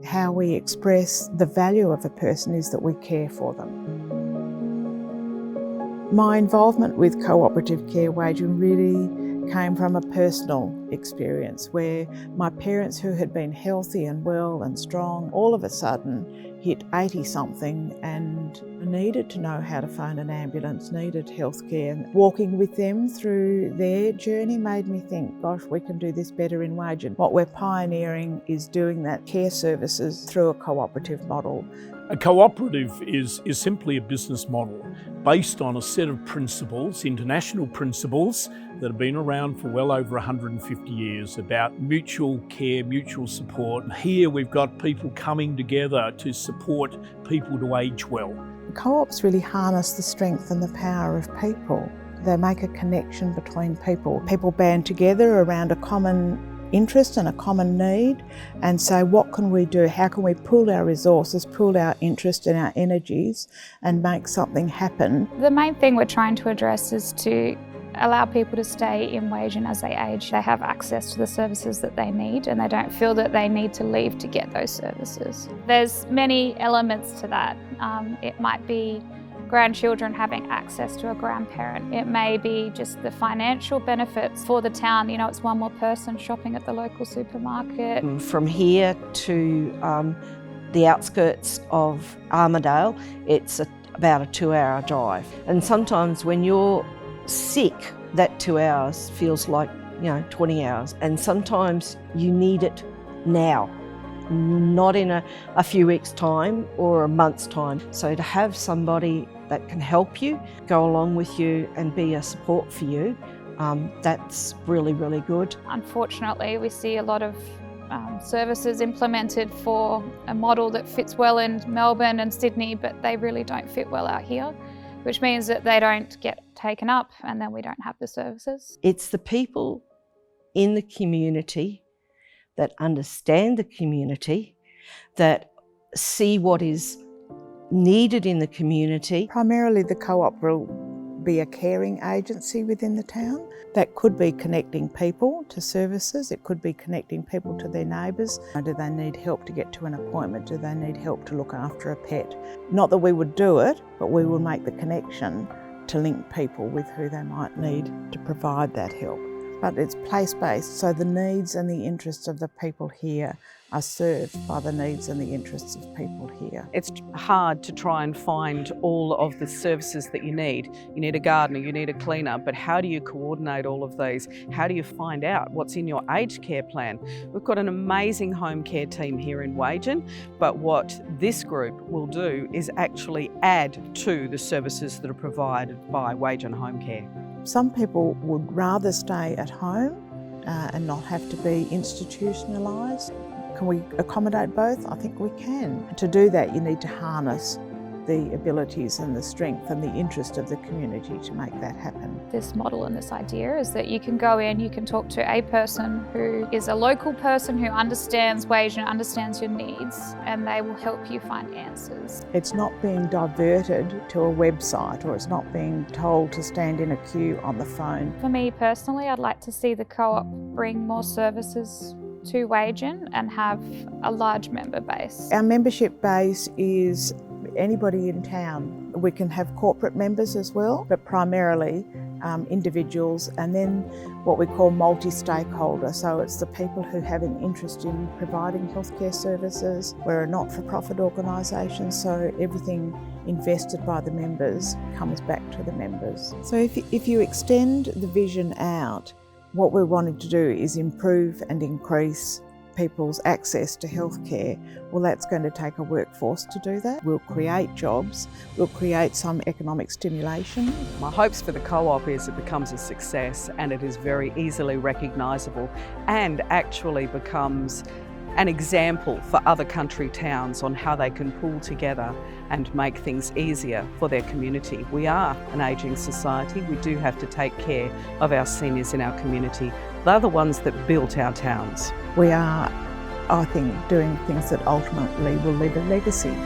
How we express the value of a person is that we care for them. My involvement with cooperative care waging really came from a personal experience where my parents, who had been healthy and well and strong, all of a sudden hit 80-something and needed to know how to phone an ambulance, needed healthcare. Walking with them through their journey made me think, gosh, we can do this better in Wagin. What we're pioneering is doing that care services through a cooperative model. A cooperative is simply a business model based on a set of principles, international principles that have been around for well over 150 years about mutual care, mutual support. And here we've got people coming together to support people to age well. Co-ops really harness the strength and the power of people. They make a connection between people. People band together around a common interest and a common need and say, what can we do? How can we pool our resources, pool our interest and our energies and make something happen? The main thing we're trying to address is to allow people to stay in Wagin as they age. They have access to the services that they need and they don't feel that they need to leave to get those services. There's many elements to that. It might be grandchildren having access to a grandparent. It may be just the financial benefits for the town. It's one more person shopping at the local supermarket. From here to the outskirts of Armidale, it's about a 2-hour drive. And sometimes when you're sick, that 2 hours feels like 20 hours. And sometimes you need it now, not in a few weeks' time or a month's time. So to have somebody that can help you, go along with you and be a support for you, that's really, really good. Unfortunately, we see a lot of services implemented for a model that fits well in Melbourne and Sydney, but they really don't fit well out here, which means that they don't get taken up and then we don't have the services. It's the people in the community that understand the community, that see what is needed in the community. Primarily the co-op will be a caring agency within the town. That could be connecting people to services, it could be connecting people to their neighbours. Do they need help to get to an appointment? Do they need help to look after a pet? Not that we would do it, but we will make the connection to link people with who they might need to provide that help. But it's place-based, so the needs and the interests of the people here are served by the needs and the interests of people here. It's hard to try and find all of the services that you need. You need a gardener, you need a cleaner, but how do you coordinate all of these? How do you find out what's in your aged care plan? We've got an amazing home care team here in Wagin, but what this group will do is actually add to the services that are provided by Wagin Home Care. Some people would rather stay at home and not have to be institutionalised. Can we accommodate both? I think we can. To do that, you need to harness the abilities and the strength and the interest of the community to make that happen. This model and this idea is that you can go in, you can talk to a person who is a local person who understands Wagin, understands your needs, and they will help you find answers. It's not being diverted to a website, or it's not being told to stand in a queue on the phone. For me personally, I'd like to see the co-op bring more services to Wagin and have a large member base. Our membership base is anybody in town. We can have corporate members as well, but primarily individuals, and then what we call multi-stakeholder. So it's the people who have an interest in providing healthcare services. We're a not-for-profit organisation, so everything invested by the members comes back to the members. So if you extend the vision out, what we're wanting to do is improve and increase people's access to healthcare. Well, that's going to take a workforce to do that. We'll create jobs, we'll create some economic stimulation. My hopes for the co-op is it becomes a success and it is very easily recognisable and actually becomes an example for other country towns on how they can pull together and make things easier for their community. We are an ageing society. We do have to take care of our seniors in our community. They're the ones that built our towns. We are, I think, doing things that ultimately will leave a legacy.